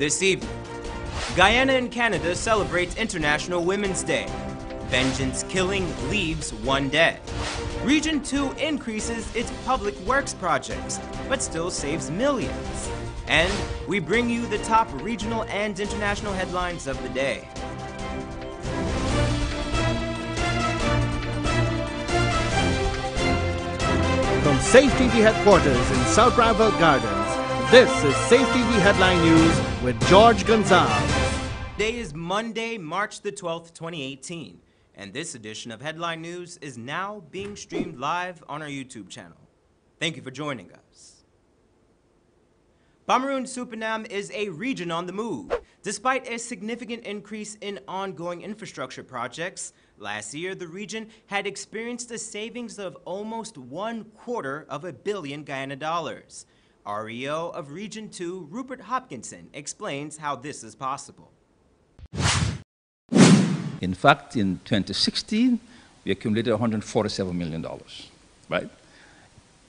This evening, Guyana and Canada celebrates International Women's Day. Vengeance killing leaves one dead. Region 2 increases its public works projects, but still saves millions. And we bring you the top regional and international headlines of the day. From Safe TV headquarters in South Rival Gardens, this is Safe TV Headline News with George Gonzalez. Today is Monday, March the 12th, 2018, and this edition of Headline News is now being streamed live on our YouTube channel. Thank you for joining us. Pamaroon-Supanam is a region on the move. Despite a significant increase in ongoing infrastructure projects, last year the region had experienced a savings of almost $250 million Guyana dollars. REO of Region 2, Rupert Hopkinson, explains how this is possible. In fact, in 2016, we accumulated $147 million, right?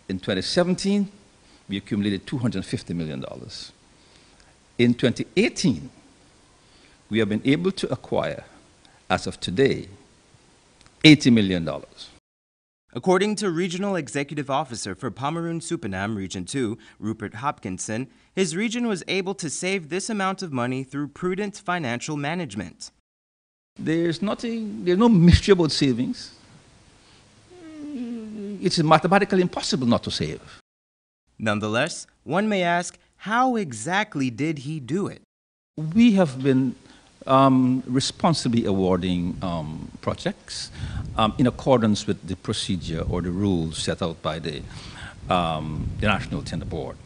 In 2017, we accumulated $250 million. In 2018, we have been able to acquire, as of today, $80 million. According to Regional Executive Officer for Pamaroon-Supanam Region 2, Rupert Hopkinson, his region was able to save this amount of money through prudent financial management. There's no mystery about savings. It's mathematically impossible not to save. Nonetheless, one may ask, how exactly did he do it? We have been responsibly awarding projects in accordance with the procedure or the rules set out by the National Tender Board.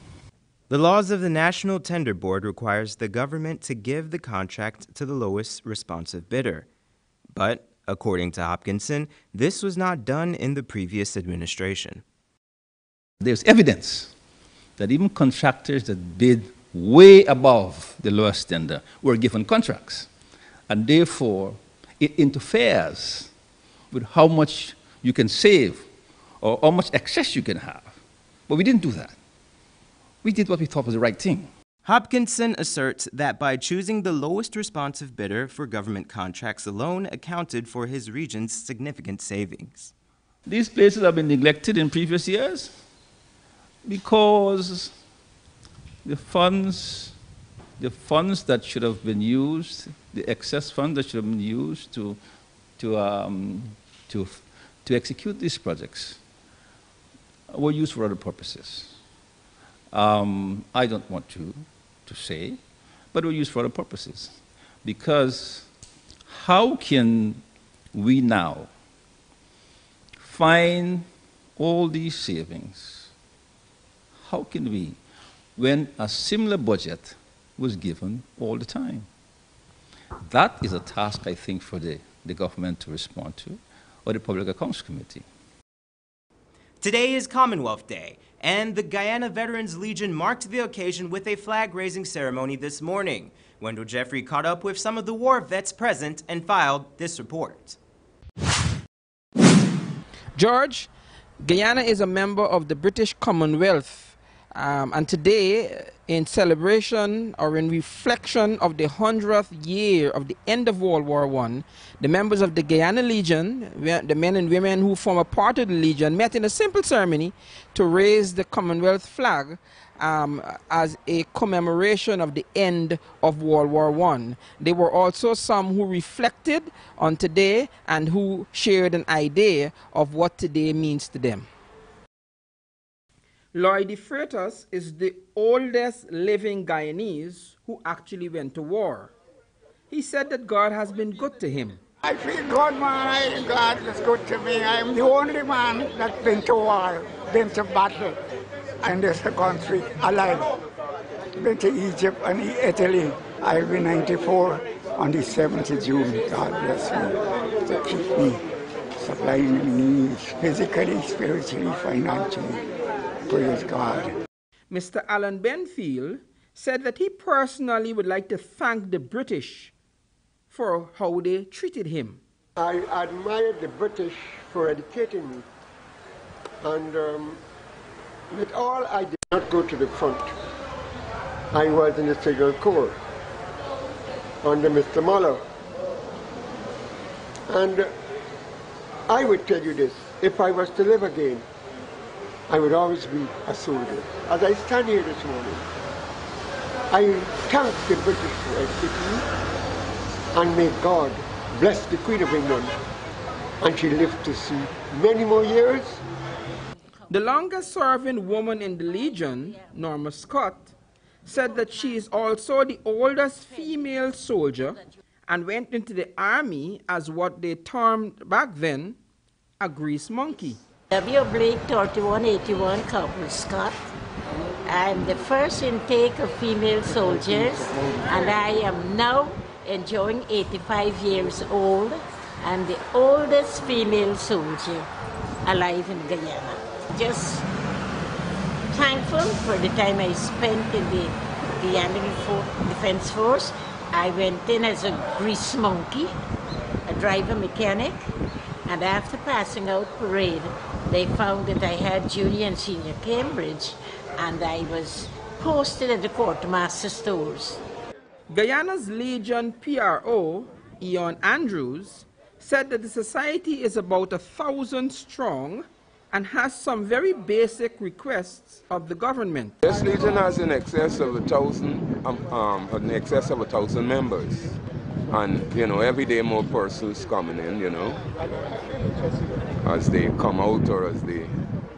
The laws of the National Tender Board requires the government to give the contract to the lowest responsive bidder. But, according to Hopkinson, this was not done in the previous administration. There's evidence that even contractors that bid way above the lowest tender were given contracts. And therefore, it interferes with how much you can save or how much excess you can have. But we didn't do that. We did what we thought was the right thing. Hopkinson asserts that by choosing the lowest responsive bidder for government contracts alone accounted for his region's significant savings. These places have been neglected in previous years because the funds that should have been used, the excess funds that should have been used to execute these projects were used for other purposes. I don't want to say, but were used for other purposes. Because how can we now find all these savings? How can we, when a similar budget was given all the time? That is a task, I think, for the government to respond to, or the Public Accounts Committee. Today is Commonwealth Day, and the Guyana Veterans Legion marked the occasion with a flag-raising ceremony this morning. Wendell Jeffrey caught up with some of the war vets present and filed this report. George, Guyana is a member of the British Commonwealth. And today, in celebration or in reflection of the 100th year of the end of World War I, the members of the Guyana Legion, the men and women who form a part of the Legion, met in a simple ceremony to raise the Commonwealth flag as a commemoration of the end of World War I. There were also some who reflected on today and who shared an idea of what today means to them. Lloyd de Freitas is the oldest living Guyanese who actually went to war. He said that God has been good to him. I feel God, man. God is good to me. I'm the only man that's been to war, been to battle in this country alive. Been to Egypt and Italy. I'll be 94 on the 7th of June. God bless me to keep me supplying my needs physically, spiritually, financially. Praise God. Mr. Alan Benfield said that he personally would like to thank the British for how they treated him. I admired the British for educating me. And with all, I did not go to the front. I was in the Civil Corps. under Mr. Muller. And I would tell you this, if I was to live again, I would always be a soldier. As I stand here this morning, I thank the British for educating me, and may God bless the Queen of England, and she live to see many more years. The longest serving woman in the Legion, Norma Scott, said that she is also the oldest female soldier and went into the army as what they termed back then a grease monkey. W. Blake 3181 Corporal Scott. I'm the first intake of female soldiers, and I am now enjoying 85 years old and the oldest female soldier alive in Guyana. Just thankful for the time I spent in the Guyana Defense Force. I went in as a grease monkey, a driver mechanic, and after passing out parade, they found that I had junior and senior Cambridge, and I was posted at the quartermaster stores. Guyana's Legion PRO, Ian Andrews, said that the society is about 1,000 strong and has some very basic requests of the government. This Legion has in excess of 1,000 members. And, you know, every day more persons coming in, you know, as they come out or as they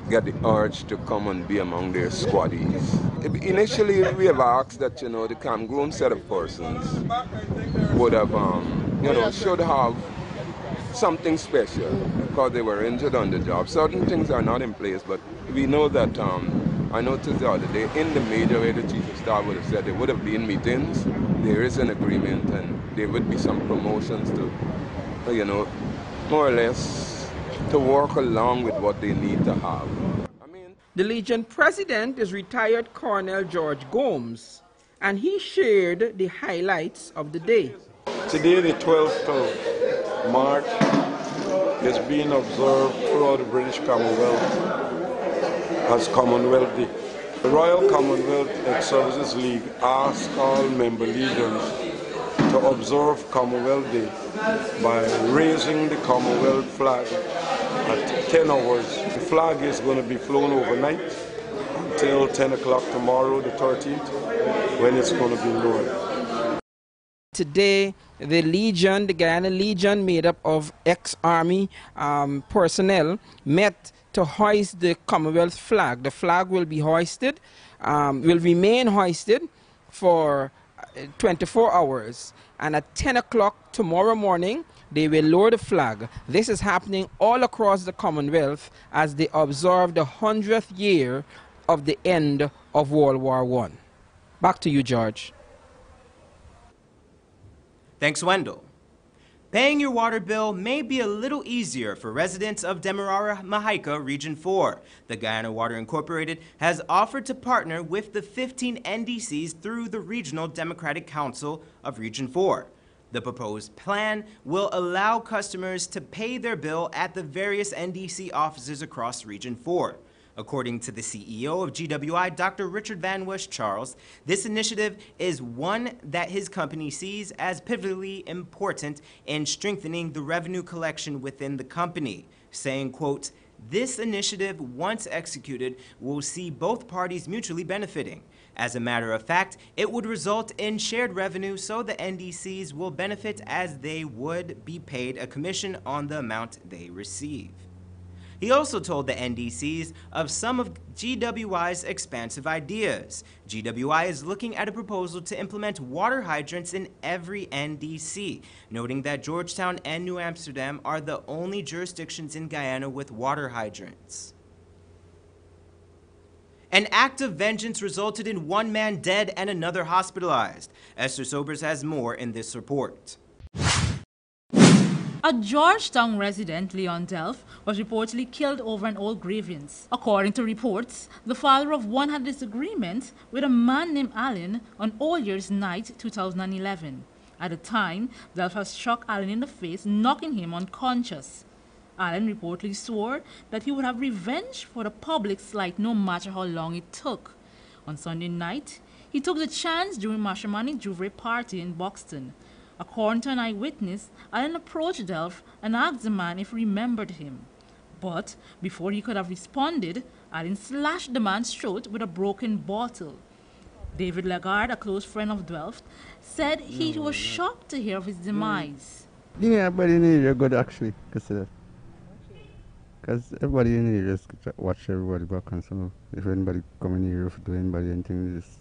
get the urge to come and be among their squaddies. Initially, we have asked that, you know, the campgrown set of persons would have, you know, should have something special because they were injured on the job. Certain things are not in place, but we know that, I noticed the other day in the major where the chief of staff would have said there would have been meetings, there is an agreement, and there would be some promotions to, you know, more or less to work along with what they need to have. The Legion president is retired Colonel George Gomes, and he shared the highlights of the day. Today, the 12th of March, is being observed throughout the British Commonwealth as Commonwealth Day. The Royal Commonwealth Ex-Services League asks all member legions to observe Commonwealth Day by raising the Commonwealth flag at 10 hours. The flag is going to be flown overnight until 10 o'clock tomorrow, the 13th, when it's going to be lowered. Today, the Legion, the Guyana Legion, made up of ex-army personnel, met to hoist the Commonwealth flag. The flag will be hoisted, will remain hoisted for 24 hours. And at 10 o'clock tomorrow morning, they will lower the flag. This is happening all across the Commonwealth as they observe the 100th year of the end of World War I. Back to you, George. Thanks, Wendell. Paying your water bill may be a little easier for residents of Demerara, Mahaica, Region 4. The Guyana Water Incorporated has offered to partner with the 15 NDCs through the Regional Democratic Council of Region 4. The proposed plan will allow customers to pay their bill at the various NDC offices across Region 4. According to the CEO of GWI, Dr. Richard Van West Charles, this initiative is one that his company sees as pivotally important in strengthening the revenue collection within the company, saying, quote, "This initiative, once executed, will see both parties mutually benefiting. As a matter of fact, it would result in shared revenue, so the NDCs will benefit as they would be paid a commission on the amount they receive." He also told the NDCs of some of GWI's expansive ideas. GWI is looking at a proposal to implement water hydrants in every NDC, noting that Georgetown and New Amsterdam are the only jurisdictions in Guyana with water hydrants. An act of vengeance resulted in one man dead and another hospitalized. Esther Sobers has more in this report. A Georgetown resident, Leon Delph, was reportedly killed over an old grievance. According to reports, the father of one had a disagreement with a man named Allen on All Year's Night 2011. At the time, Delph had struck Allen in the face, knocking him unconscious. Allen reportedly swore that he would have revenge for the public slight no matter how long it took. On Sunday night, He took the chance during Matrimony Juve party in Buxton. According to an eyewitness, Allen approached Delph and asked the man if he remembered him. But before he could have responded, Allen slashed the man's throat with a broken bottle. David Lagarde, a close friend of Delph, said he was shocked to hear of his demise. Yeah, everybody in the area good actually, because everybody in the area just watch everybody back, and so if anybody come in here, if do anybody anything, just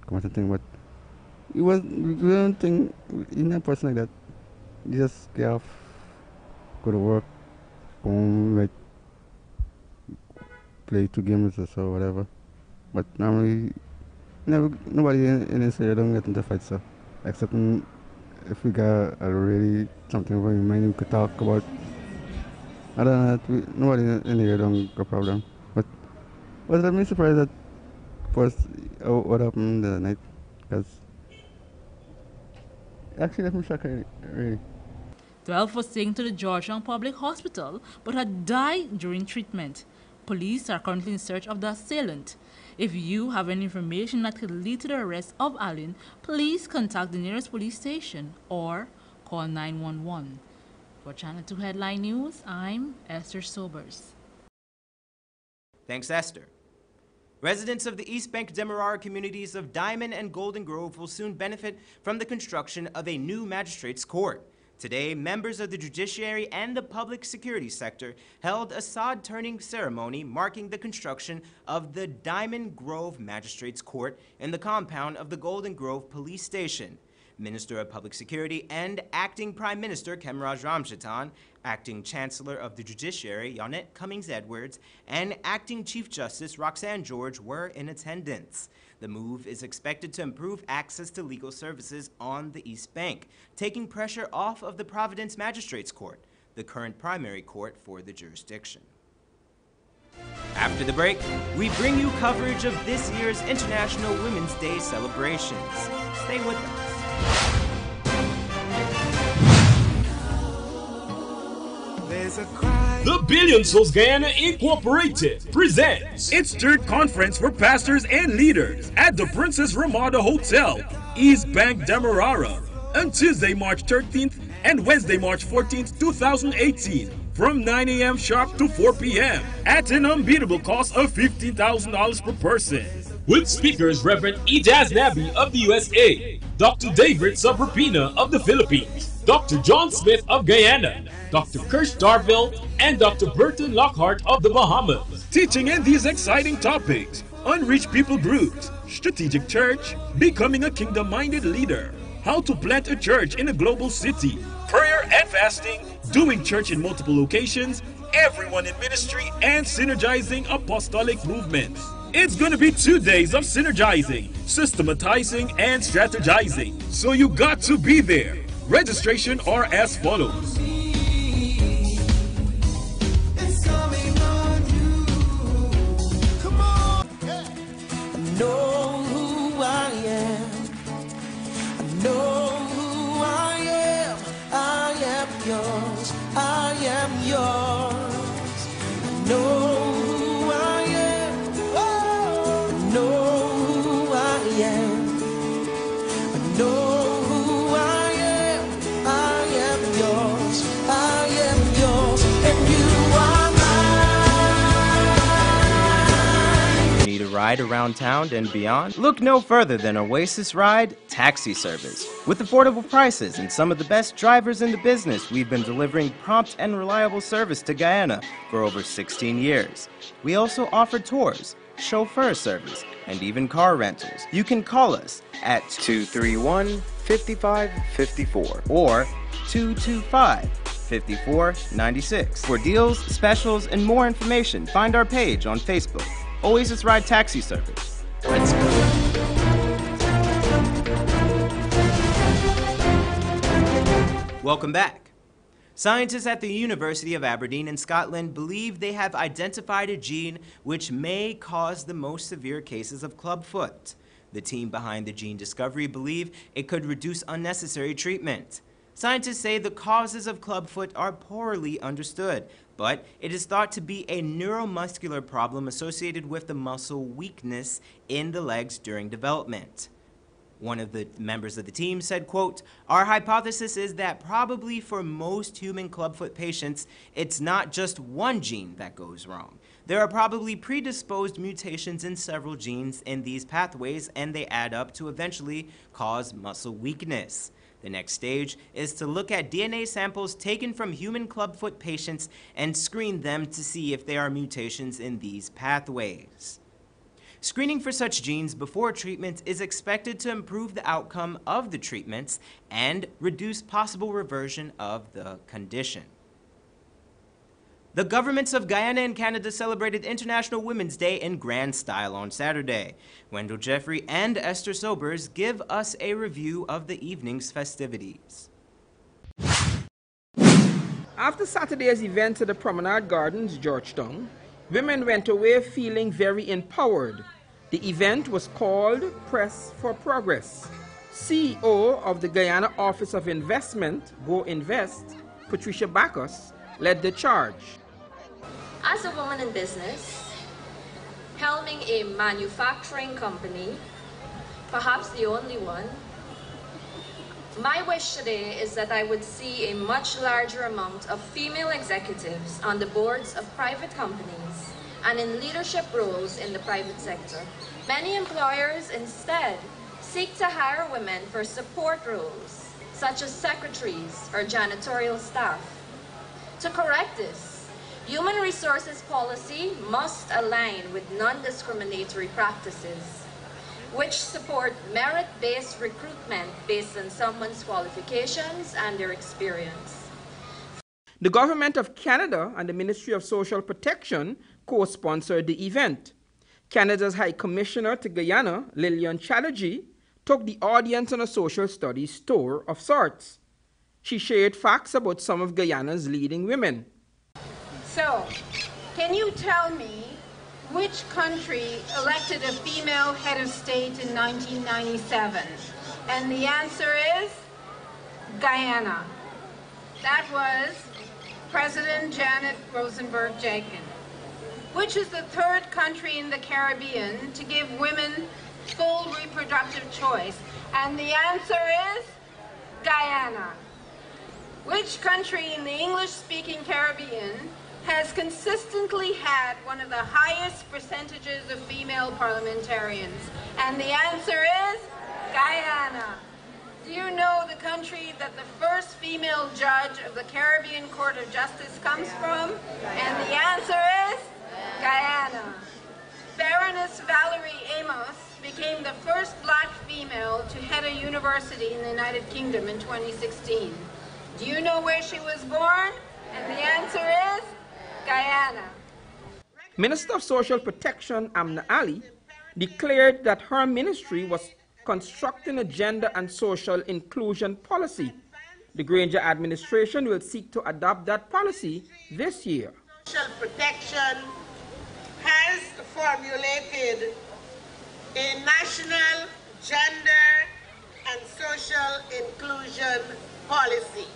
come out and think. But we don't think in a person like that. You just get off, go to work, come home, like play 2 games or so, whatever. But normally, nobody in this area don't get into fights, so except if we got really something over in mind we could talk about. Other than that, nobody in here don't got a problem. But was I surprised that first what happened the night? Because actually left me shocked, really. Delph was taken to the Georgetown Public Hospital but had died during treatment. Police are currently in search of the assailant. If you have any information that could lead to the arrest of Allen, please contact the nearest police station or call 911. For Channel 2 Headline News, I'm Esther Sobers. Thanks, Esther. Residents of the East Bank Demerara communities of Diamond and Golden Grove will soon benefit from the construction of a new magistrates court. Today, members of the judiciary and the public security sector held a sod-turning ceremony marking the construction of the Diamond Grove Magistrates Court in the compound of the Golden Grove Police Station. Minister of Public Security and Acting Prime Minister Kemraj Ramjatan, Acting Chancellor of the Judiciary Yonette Cummings-Edwards, and Acting Chief Justice Roxanne George were in attendance. The move is expected to improve access to legal services on the East Bank, taking pressure off of the Providence Magistrates Court, the current primary court for the jurisdiction. After the break, we bring you coverage of this year's International Women's Day celebrations. Stay with us. The Billion Souls Guyana Incorporated presents its 3rd conference for pastors and leaders at the Princess Ramada Hotel, East Bank, Demerara, on Tuesday, March 13th and Wednesday, March 14th, 2018, from 9 a.m. sharp to 4 p.m. at an unbeatable cost of $15,000 per person. With speakers Reverend Ijaz Nabi of the USA, Dr. David Sabrapina of the Philippines, Dr. John Smith of Guyana, Dr. Kirsch Darville, and Dr. Burton Lockhart of the Bahamas. Teaching in these exciting topics: unreached people groups, strategic church, becoming a kingdom-minded leader, how to plant a church in a global city, prayer and fasting, doing church in multiple locations, everyone in ministry, and synergizing apostolic movements. It's going to be 2 days of synergizing, systematizing, and strategizing. So you got to be there. Registration are as follows. Know who I am. I know who I am. I am yours. I am yours. I know who I am. Oh, I know who I am. I know who I am. I am yours. I am yours. And you are mine. Need a ride around town and beyond? Look no further than Oasis Ride Taxi Service. With affordable prices and some of the best drivers in the business, we've been delivering prompt and reliable service to Guyana for over 16 years. We also offer tours, chauffeur service, and even car rentals. You can call us at 231-5554 or 225-5496. For deals, specials, and more information, find our page on Facebook, Oasis Ride Taxi Service. Let's go. Welcome back. Scientists at the University of Aberdeen in Scotland believe they have identified a gene which may cause the most severe cases of clubfoot. The team behind the gene discovery believe it could reduce unnecessary treatment. Scientists say the causes of clubfoot are poorly understood, but it is thought to be a neuromuscular problem associated with the muscle weakness in the legs during development. One of the members of the team said, quote, "Our hypothesis is that probably for most human clubfoot patients, it's not just one gene that goes wrong. There are probably predisposed mutations in several genes in these pathways, and they add up to eventually cause muscle weakness. The next stage is to look at DNA samples taken from human clubfoot patients and screen them to see if there are mutations in these pathways." Screening for such genes before treatment is expected to improve the outcome of the treatments and reduce possible reversion of the condition. The governments of Guyana and Canada celebrated International Women's Day in grand style on Saturday. Wendell Jeffrey and Esther Sobers give us a review of the evening's festivities. After Saturday's event at the Promenade Gardens, Georgetown, women went away feeling very empowered. The event was called Press for Progress. CEO of the Guyana Office of Investment, Go Invest, Patricia Bacchus, led the charge. As a woman in business, helming a manufacturing company, perhaps the only one, my wish today is that I would see a much larger amount of female executives on the boards of private companies and in leadership roles in the private sector. Many employers instead seek to hire women for support roles, such as secretaries or janitorial staff. To correct this, human resources policy must align with non-discriminatory practices, which support merit-based recruitment based on someone's qualifications and their experience. The Government of Canada and the Ministry of Social Protection co-sponsored the event. Canada's High Commissioner to Guyana, Lillian Chatterjee, took the audience on a social studies tour of sorts. She shared facts about some of Guyana's leading women. So, can you tell me which country elected a female head of state in 1997? And the answer is Guyana. That was President Janet Rosenberg-Jacob, which is the third country in the Caribbean to give women full reproductive choice. And the answer is Guyana. Which country in the English-speaking Caribbean has consistently had one of the highest percentages of female parliamentarians? And the answer is Guyana. Do you know the country that the first female judge of the Caribbean Court of Justice comes from? And the answer is Guyana. Baroness Valerie Amos became the first black female to head a university in the United Kingdom in 2016. Do you know where she was born? And the answer is Guyana. Minister of Social Protection Amna Ali declared that her ministry was constructing a gender and social inclusion policy. The Granger administration will seek to adopt that policy this year. Social Protection has formulated a national gender and social inclusion policy,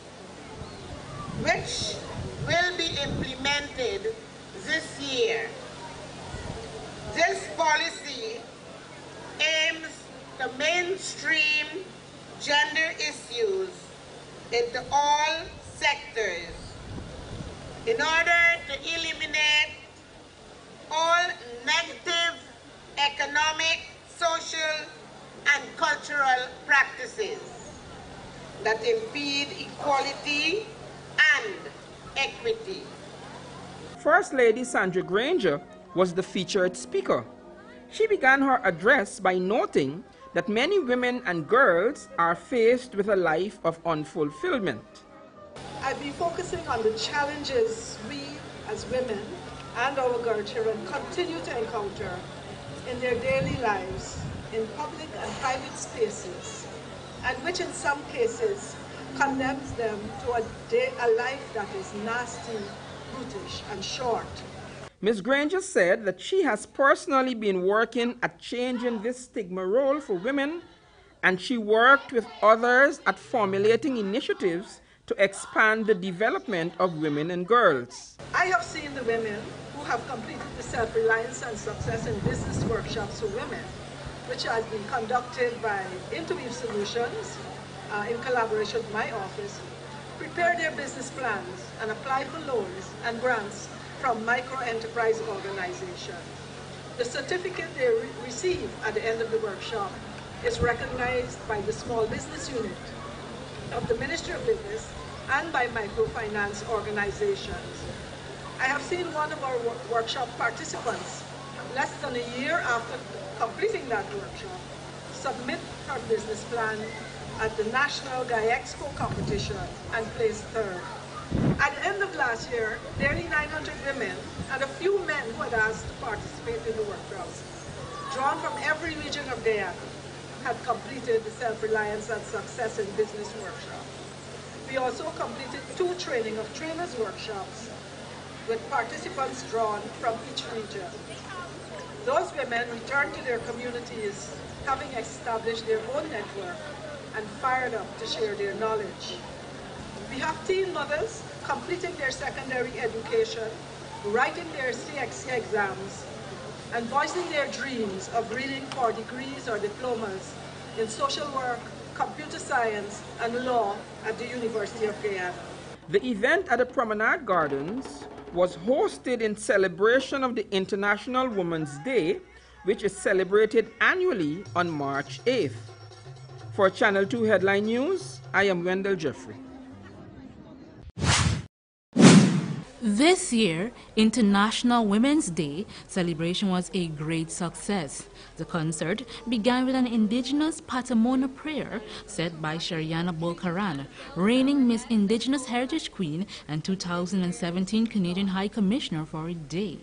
which will be implemented this year. This policy aims to mainstream gender issues into all sectors in order to eliminate all negative economic, social, and cultural practices that impede equality and equity. First Lady Sandra Granger was the featured speaker. She began her address by noting that many women and girls are faced with a life of unfulfillment. I've been focusing on the challenges we as women and our girl children continue to encounter in their daily lives, in public and private spaces, and which in some cases condemns them to a life that is nasty, brutish, and short. Ms. Granger said that she has personally been working at changing this stigma role for women and she worked with others at formulating initiatives to expand the development of women and girls. I have seen the women who have completed the Self-Reliance and Success in Business workshops for women, which has been conducted by Interweave Solutions in collaboration with my office, prepare their business plans and apply for loans and grants from micro-enterprise organizations. The certificate they receive at the end of the workshop is recognized by the Small Business Unit of the Ministry of Business and by microfinance organizations. I have seen one of our workshop participants, less than a year after completing that workshop, submit her business plan at the National GUYANA competition and place third. At the end of last year, nearly 900 women and a few men who had asked to participate in the workshops, drawn from every region of Guyana, had completed the Self-Reliance and Success in Business workshop. We also completed 2 training of trainers workshops with participants drawn from each region. Those women returned to their communities having established their own network and fired up to share their knowledge. We have teen mothers completing their secondary education, writing their CXC exams, and voicing their dreams of reading for degrees or diplomas in social work, computer science, and law at the University of Guyana. The event at the Promenade Gardens was hosted in celebration of the International Women's Day, which is celebrated annually on March 8th. For Channel 2 Headline News, I am Wendell Jeffrey. This year, International Women's Day celebration was a great success. The concert began with an indigenous Patamona prayer said by Shariana Bolkaran, reigning Miss Indigenous Heritage Queen and 2017 Canadian High Commissioner for a day.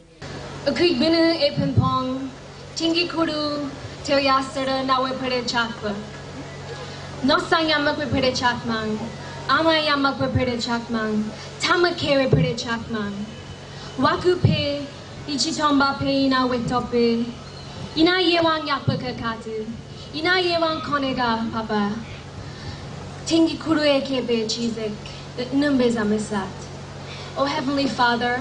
Amayamak Pede Chakman, Tamakere Pede Chakman, Wakupe, Ichitomba Peina Wetope, Ina Yewang Yapaka Katu, Ina Yewang Konega Papa, Tingi Kurue Kebe Chizek, the Numbeza Misat. Oh Heavenly Father,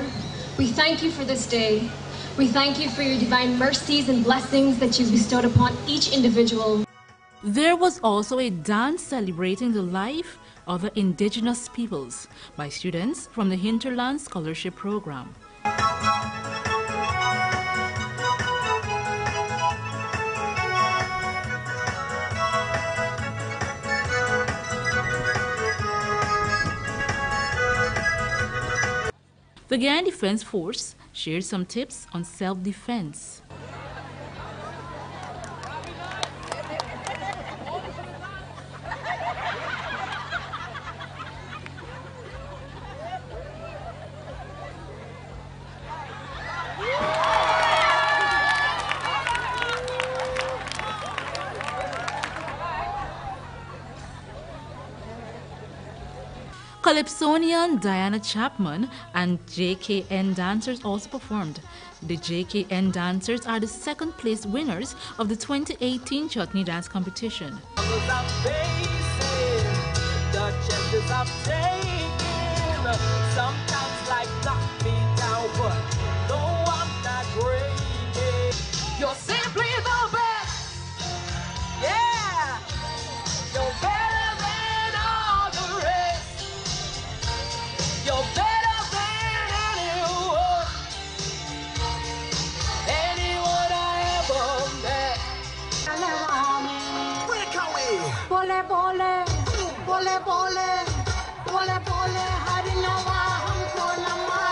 we thank you for this day. We thank you for your divine mercies and blessings that you've bestowed upon each individual. There was also a dance celebrating the life of the indigenous peoples by students from the Hinterland Scholarship Program. The Guyana Defense Force shared some tips on self-defense. Calypsonian Diana Chapman and JKN dancers also performed. The JKN dancers are the second place winners of the 2018 Chutney Dance Competition. You're simply the best. Yeah. You're better than all the rest. You're better than anyone I ever met. Bole bole, bole bole, bole bole, harinawa humko nama,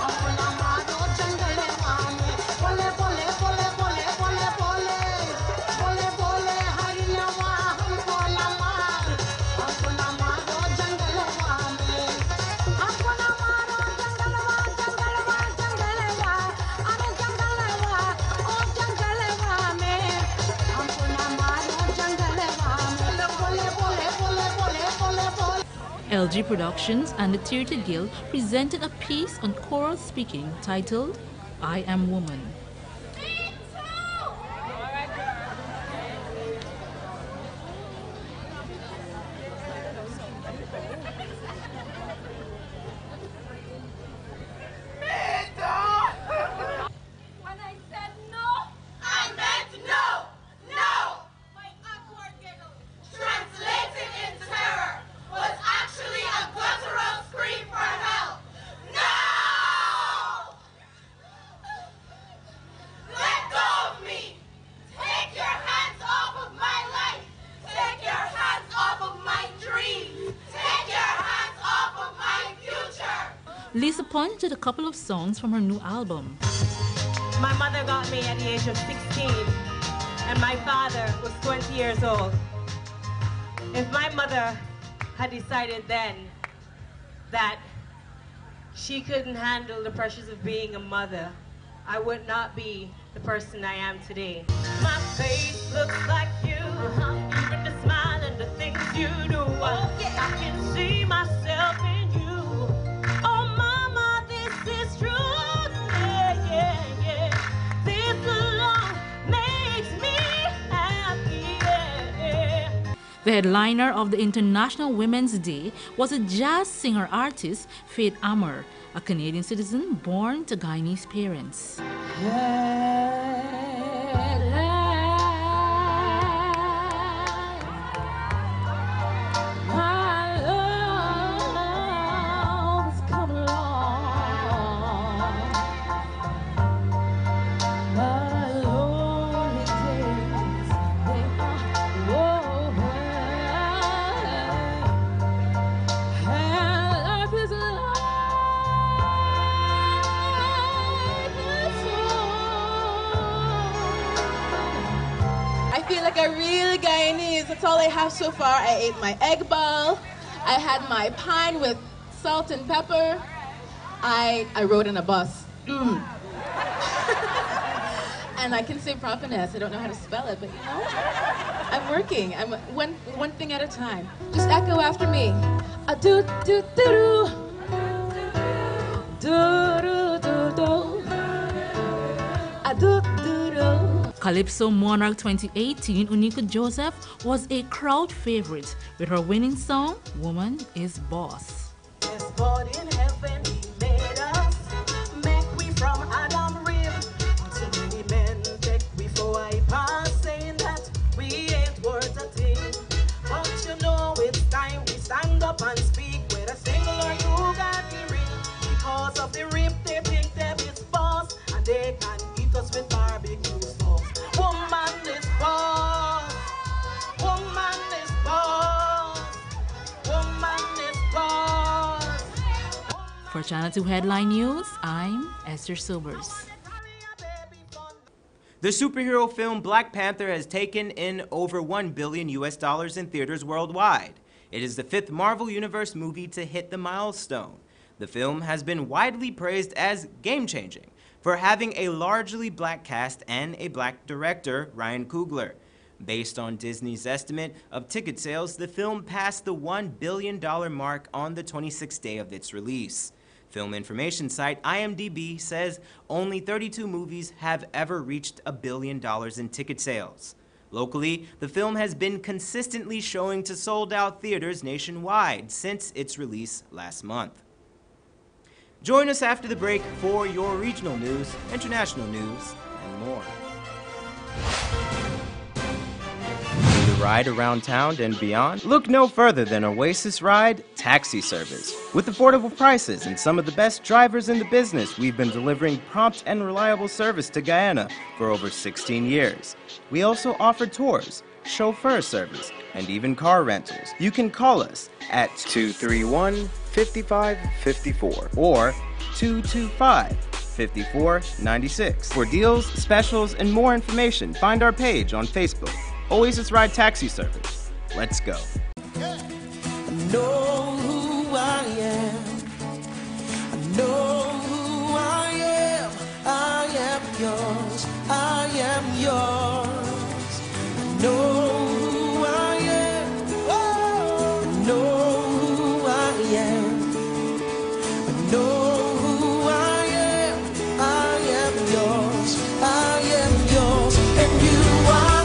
humko nama do jangale wame. Bole bole, bole bole, bole bole, bole bole, harinawa humko nama, humko nama do jangale wame. Humko nama do jangale wa, jangale wa, jangale wa, anu jangale wa, oh jangale wame. Humko nama do jangale wame. Bole bole, bole bole, bole bole. LG Productions and the Theatre Guild presented a piece on choral speaking titled I Am Woman. Lisa punched a couple of songs from her new album. My mother got me at the age of 16, and my father was 20 years old. If my mother had decided then that she couldn't handle the pressures of being a mother, I would not be the person I am today. My face looks like you, even the smile and the things you do. I can see myself in you. Oh, mama, this is true. Yeah, yeah, yeah. This alone makes me happy. Yeah. The headliner of the International Women's Day was a jazz singer-artist, Faith Amor, a Canadian citizen born to Guyanese parents. I feel like a real Guyanese. That's all I have so far. I ate my egg ball. I had my pine with salt and pepper. I rode in a bus. And I can say prophetess. I don't know how to spell it, but you know, I'm working. I'm one thing at a time. Just echo after me. A do do do do. Do do do do. A do do do. Calypso Monarch 2018, Unika Joseph, was a crowd favorite with her winning song, Woman is Boss. Yes, God in heaven, He made us. Make we from Adam rib. Too many men take we for I pass, saying that we ain't worth a thing. But you know it's time we stand up and speak. Whether single or you got the ring. Because of the rib, they think them is boss. And they can eat us with barbecue sauce. Woman is boss. Woman is boss. Woman is boss. For Channel 2 Headline News, I'm Esther Silvers. The superhero film Black Panther has taken in over $1 billion in theaters worldwide. It is the 5th Marvel Universe movie to hit the milestone. The film has been widely praised as game-changing for having a largely black cast and a black director, Ryan Coogler. Based on Disney's estimate of ticket sales, the film passed the $1 billion mark on the 26th day of its release. Film information site IMDb says only 32 movies have ever reached $1 billion in ticket sales. Locally, the film has been consistently showing to sold-out theaters nationwide since its release last month. Join us after the break for your regional news, international news, and more. To ride around town and beyond? Look no further than Oasis Ride Taxi Service. With affordable prices and some of the best drivers in the business, we've been delivering prompt and reliable service to Guyana for over 16 years. We also offer tours, chauffeur service, and even car rentals. You can call us at 231-5554 or 225-5496. For deals, specials, and more information, find our page on Facebook, Oasis Ride Taxi Service. Let's go. I know who I am. I know who I am. I am yours. I am yours. I know who I am. Oh, I know who I am. I know who I am. I am yours. I am yours. And you are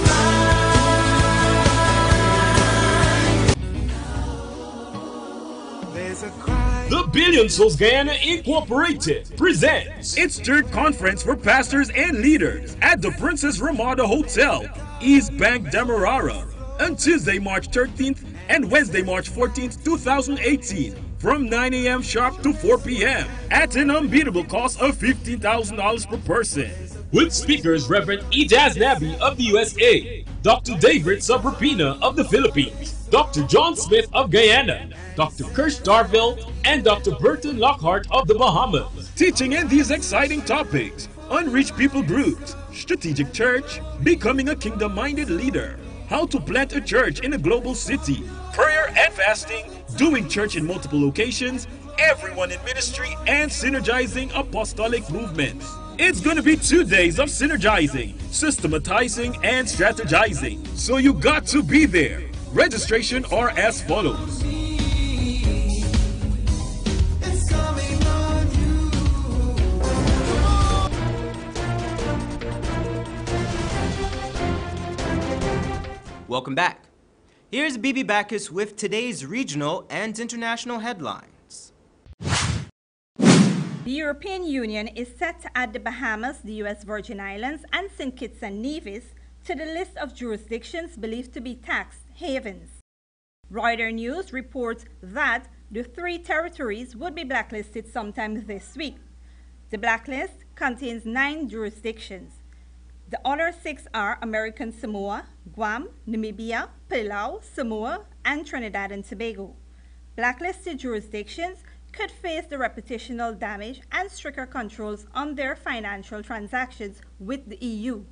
The Billion Souls Guyana Incorporated presents its 3rd conference for pastors and leaders at the Princess Ramada Hotel, East Bank, Demerara, on Tuesday, March 13th and Wednesday, March 14th, 2018, from 9 a.m. sharp to 4 p.m. at an unbeatable cost of $15,000 per person. With speakers Reverend Ijaz Nabi of the USA, Dr. David Sabrapina of the Philippines, Dr. John Smith of Guyana, Dr. Kirsch Darville, and Dr. Burton Lockhart of the Bahamas, teaching in these exciting topics: unreached people groups, strategic church, becoming a kingdom-minded leader, how to plant a church in a global city, prayer and fasting, doing church in multiple locations, everyone in ministry, and synergizing apostolic movements. It's going to be 2 days of synergizing, systematizing, and strategizing. So you got to be there. Registration are as follows. Welcome back. Here's Bibi Bacchus with today's regional and international headlines. The European Union is set to add the Bahamas, the U.S. Virgin Islands, and St. Kitts and Nevis to the list of jurisdictions believed to be tax havens. Reuters News reports that the 3 territories would be blacklisted sometime this week. The blacklist contains 9 jurisdictions. The other 6 are American Samoa, Guam, Namibia, Palau, Samoa, and Trinidad and Tobago. Blacklisted jurisdictions could face the reputational damage and stricter controls on their financial transactions with the EU,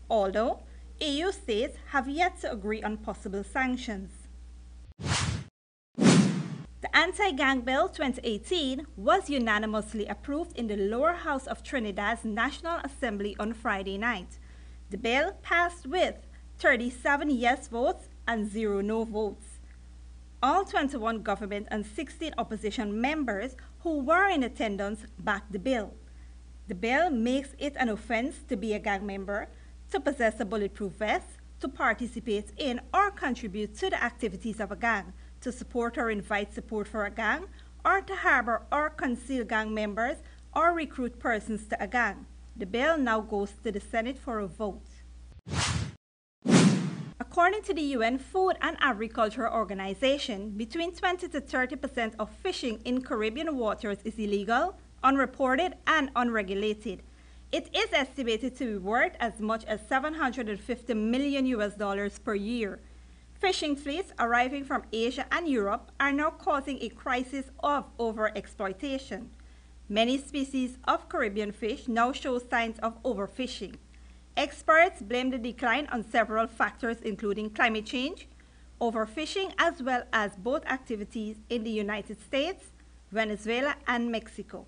although EU states have yet to agree on possible sanctions. The Anti-Gang Bill 2018 was unanimously approved in the lower house of Trinidad's National Assembly on Friday night. The bill passed with 37 yes votes and 0 no votes. All 21 government and 16 opposition members who were in attendance backed the bill. The bill makes it an offense to be a gang member, to possess a bulletproof vest, to participate in or contribute to the activities of a gang, to support or invite support for a gang, or to harbor or conceal gang members or recruit persons to a gang. The bill now goes to the Senate for a vote. According to the UN Food and Agriculture Organization, between 20 to 30% of fishing in Caribbean waters is illegal, unreported, and unregulated. It is estimated to be worth as much as $750 million per year. Fishing fleets arriving from Asia and Europe are now causing a crisis of overexploitation. Many species of Caribbean fish now show signs of overfishing. Experts blame the decline on several factors including climate change, overfishing, as well as boat activities in the United States, Venezuela, and Mexico.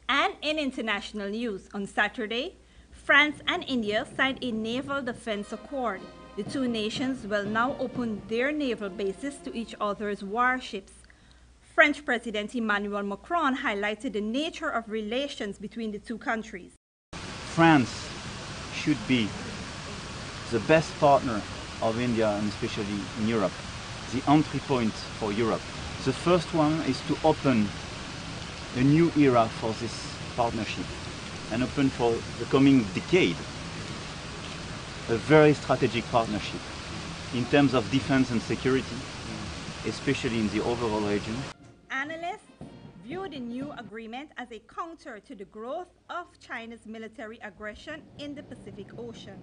And in international news, on Saturday, France and India signed a naval defense accord. The 2 nations will now open their naval bases to each other's warships. French President Emmanuel Macron highlighted the nature of relations between the 2 countries. France should be the best partner of India, and especially in Europe, the entry point for Europe. The first one is to open a new era for this partnership and open for the coming decade a very strategic partnership in terms of defense and security, especially in the overall region. Analysts view the new agreement as a counter to the growth of China's military aggression in the Pacific Ocean.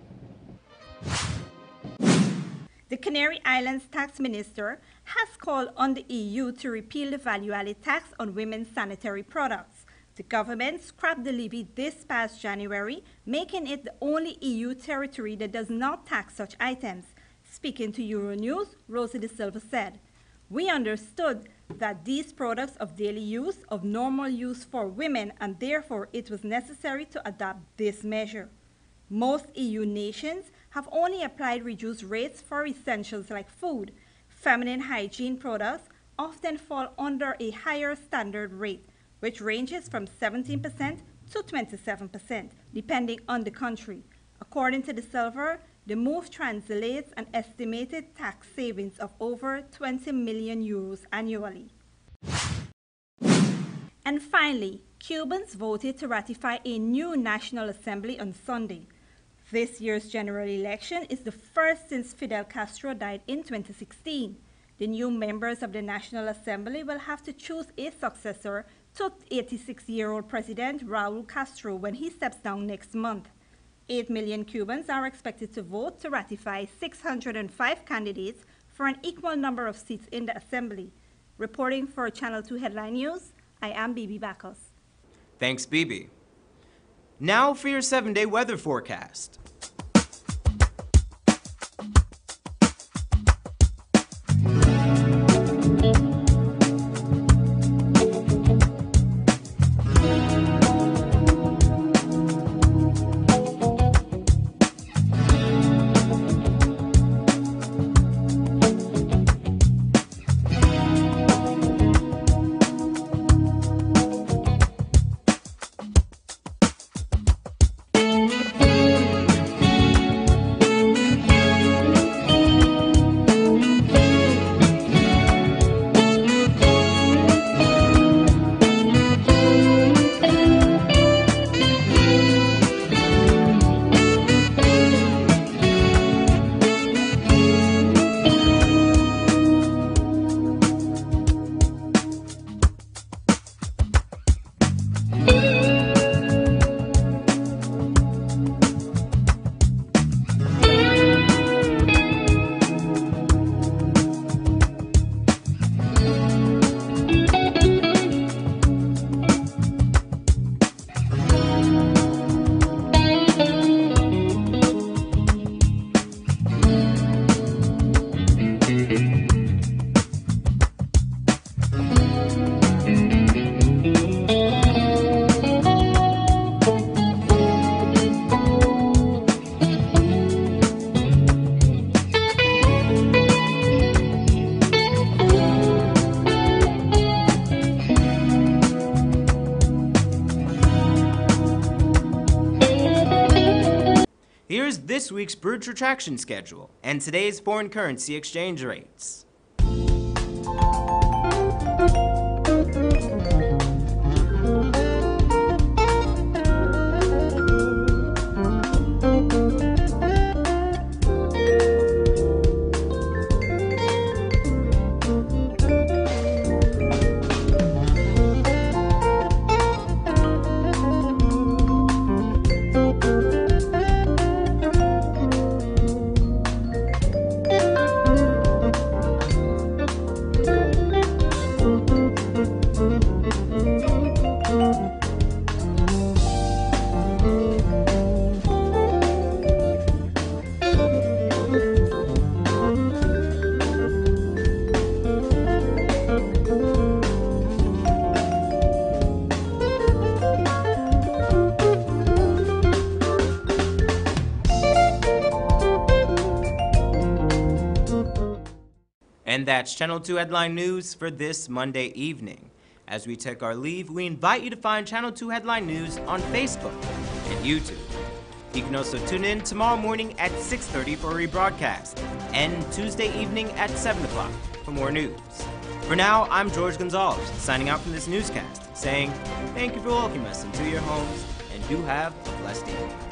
The Canary Islands tax minister has called on the EU to repeal the value-added tax on women's sanitary products. The government scrapped the levy this past January, making it the only EU territory that does not tax such items. Speaking to Euronews, Rosie De Silva said, "We understood that these products of daily use, of normal use for women, and therefore it was necessary to adopt this measure. Most EU nations have only applied reduced rates for essentials like food. Feminine hygiene products often fall under a higher standard rate, which ranges from 17% to 27%, depending on the country." According to De Silva, the move translates an estimated tax savings of over 20 million euros annually. And finally, Cubans voted to ratify a new National Assembly on Sunday. This year's general election is the first since Fidel Castro died in 2016. The new members of the National Assembly will have to choose a successor to 86-year-old President Raul Castro when he steps down next month. 8 million Cubans are expected to vote to ratify 605 candidates for an equal number of seats in the Assembly. Reporting for Channel 2 Headline News, I am Bibi Bacchus. Thanks, Bibi. Now for your 7-day weather forecast. Here's this week's bridge retraction schedule and today's foreign currency exchange rates. And that's Channel 2 Headline News for this Monday evening. As we take our leave, we invite you to find Channel 2 Headline News on Facebook and YouTube. You can also tune in tomorrow morning at 6:30 for a rebroadcast, and Tuesday evening at 7 o'clock for more news. For now, I'm George Gonzalez, signing out from this newscast, saying thank you for welcoming us into your homes, and do have a blessed evening.